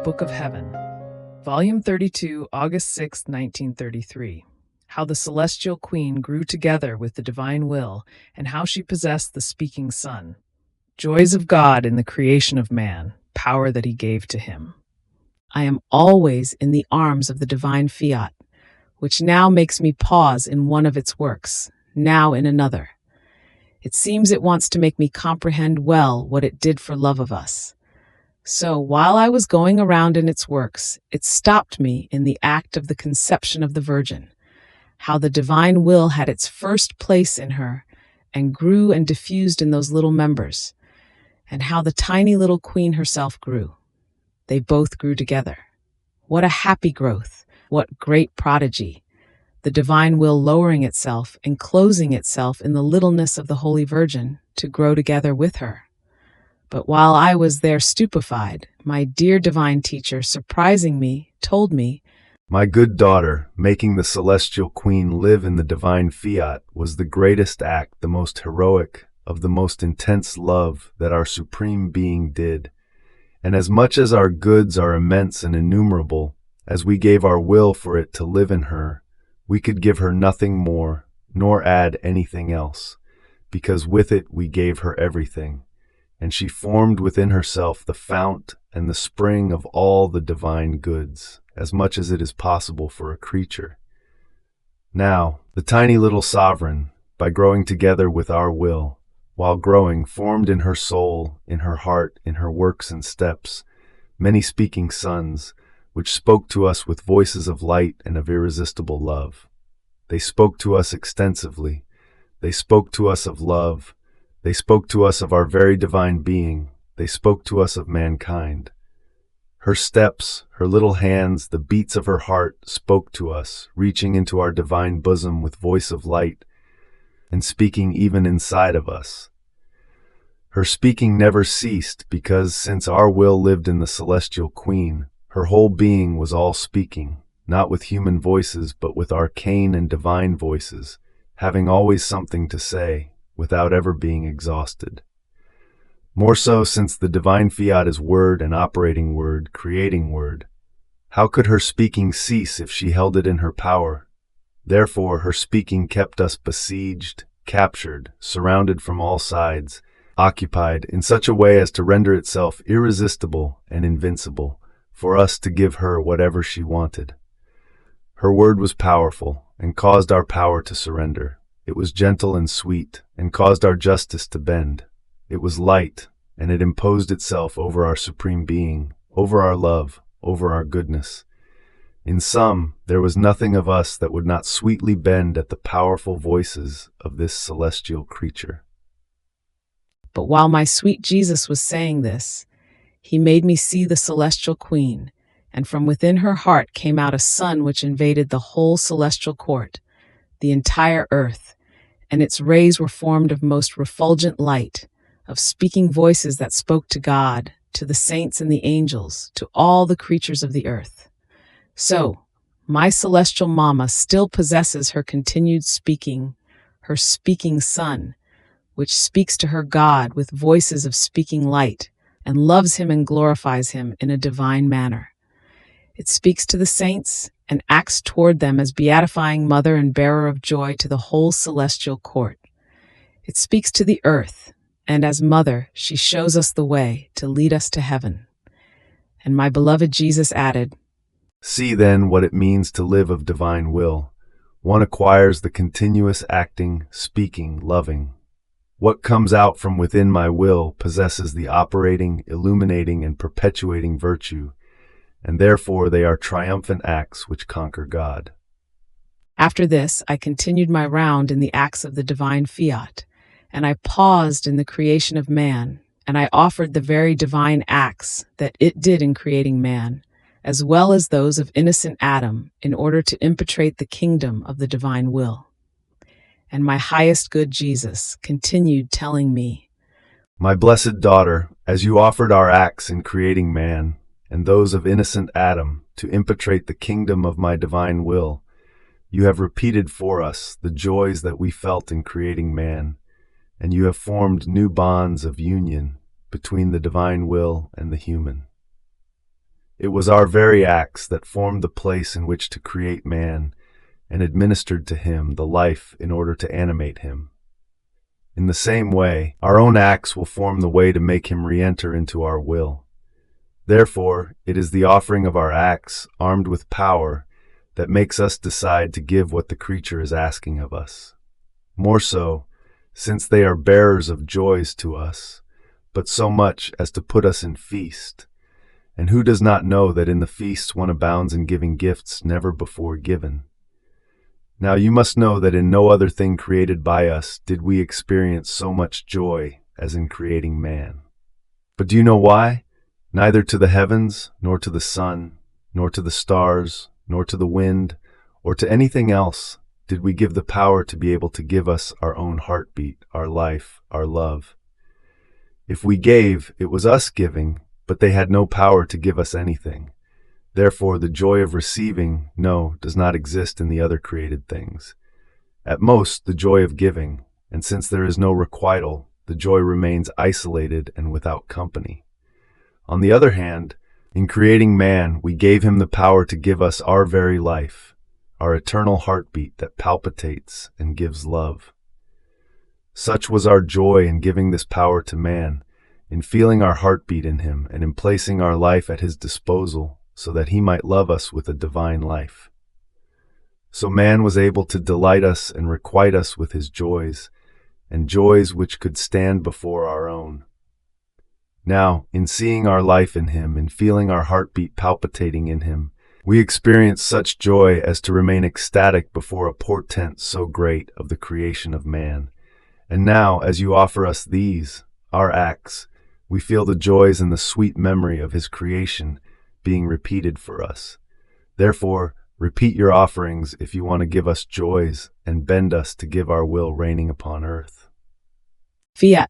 Book of Heaven, Volume 32, August 6, 1933. How the Celestial Queen grew together with the Divine Will, and how she possessed the Speaking Sun. Joys of God in the creation of man, power that he gave to him. I am always in the arms of the divine fiat, which now makes me pause in one of its works, now in another. It seems it wants to make me comprehend well what it did for love of us. So, while I was going around in its works, it stopped me in the act of the conception of the Virgin, how the divine will had its first place in her, and grew and diffused in those little members, and how the tiny little queen herself grew. They both grew together. What a happy growth! What great prodigy! The divine will lowering itself, enclosing itself in the littleness of the Holy Virgin, to grow together with her. But while I was there stupefied, my dear divine teacher, surprising me, told me, "My good daughter, making the Celestial Queen live in the divine fiat was the greatest act, the most heroic, of the most intense love that our Supreme Being did. And as much as our goods are immense and innumerable, as we gave our will for it to live in her, we could give her nothing more, nor add anything else, because with it we gave her everything. And she formed within herself the fount and the spring of all the divine goods, as much as it is possible for a creature. Now, the tiny little sovereign, by growing together with our will, while growing, formed in her soul, in her heart, in her works and steps, many speaking suns, which spoke to us with voices of light and of irresistible love. They spoke to us extensively. They spoke to us of love. They spoke to us of our very divine being. They spoke to us of mankind. Her steps, her little hands, the beats of her heart spoke to us, reaching into our divine bosom with voice of light, and speaking even inside of us. Her speaking never ceased because, since our will lived in the Celestial Queen, her whole being was all speaking, not with human voices, but with arcane and divine voices, having always something to say, without ever being exhausted. More so, since the divine fiat is word and operating word, creating word. How could her speaking cease if she held it in her power? Therefore, her speaking kept us besieged, captured, surrounded from all sides, occupied in such a way as to render itself irresistible and invincible, for us to give her whatever she wanted. Her word was powerful, and caused our power to surrender. It was gentle and sweet, and caused our justice to bend. It was light, and it imposed itself over our Supreme Being, over our love, over our goodness. In sum, there was nothing of us that would not sweetly bend at the powerful voices of this celestial creature." But while my sweet Jesus was saying this, he made me see the Celestial Queen, and from within her heart came out a sun which invaded the whole celestial court, the entire earth, and its rays were formed of most refulgent light, of speaking voices that spoke to God, to the saints and the angels, to all the creatures of the earth. So, my celestial mama still possesses her continued speaking, her speaking sun, which speaks to her God with voices of speaking light, and loves him and glorifies him in a divine manner. It speaks to the saints and acts toward them as beatifying mother and bearer of joy to the whole celestial court. It speaks to the earth, and as mother, she shows us the way to lead us to heaven. And my beloved Jesus added, "See then what it means to live of divine will. One acquires the continuous acting, speaking, loving. What comes out from within my will possesses the operating, illuminating, and perpetuating virtue, and therefore they are triumphant acts which conquer God." After this, I continued my round in the acts of the divine fiat, and I paused in the creation of man, and I offered the very divine acts that it did in creating man, as well as those of innocent Adam, in order to impetrate the kingdom of the divine will. And my highest good Jesus continued telling me, "My blessed daughter, as you offered our acts in creating man, and those of innocent Adam, to impetrate the kingdom of my divine will, you have repeated for us the joys that we felt in creating man, and you have formed new bonds of union between the divine will and the human. It was our very acts that formed the place in which to create man and administered to him the life in order to animate him. In the same way, our own acts will form the way to make him re-enter into our will. Therefore, it is the offering of our acts, armed with power, that makes us decide to give what the creature is asking of us. More so, since they are bearers of joys to us, but so much as to put us in feast. And who does not know that in the feasts one abounds in giving gifts never before given? Now you must know that in no other thing created by us did we experience so much joy as in creating man. But do you know why? Neither to the heavens, nor to the sun, nor to the stars, nor to the wind, or to anything else did we give the power to be able to give us our own heartbeat, our life, our love. If we gave, it was us giving, but they had no power to give us anything. Therefore, the joy of receiving, does not exist in the other created things. At most, the joy of giving, and since there is no requital, the joy remains isolated and without company. On the other hand, in creating man, we gave him the power to give us our very life, our eternal heartbeat that palpitates and gives love. Such was our joy in giving this power to man, in feeling our heartbeat in him and in placing our life at his disposal, so that he might love us with a divine life. So man was able to delight us and requite us with his joys, and joys which could stand before our own. Now, in seeing our life in him and feeling our heartbeat palpitating in him, we experience such joy as to remain ecstatic before a portent so great of the creation of man. And now, as you offer us these, our acts, we feel the joys and the sweet memory of his creation being repeated for us. Therefore, repeat your offerings if you want to give us joys and bend us to give our will reigning upon earth. Fiat.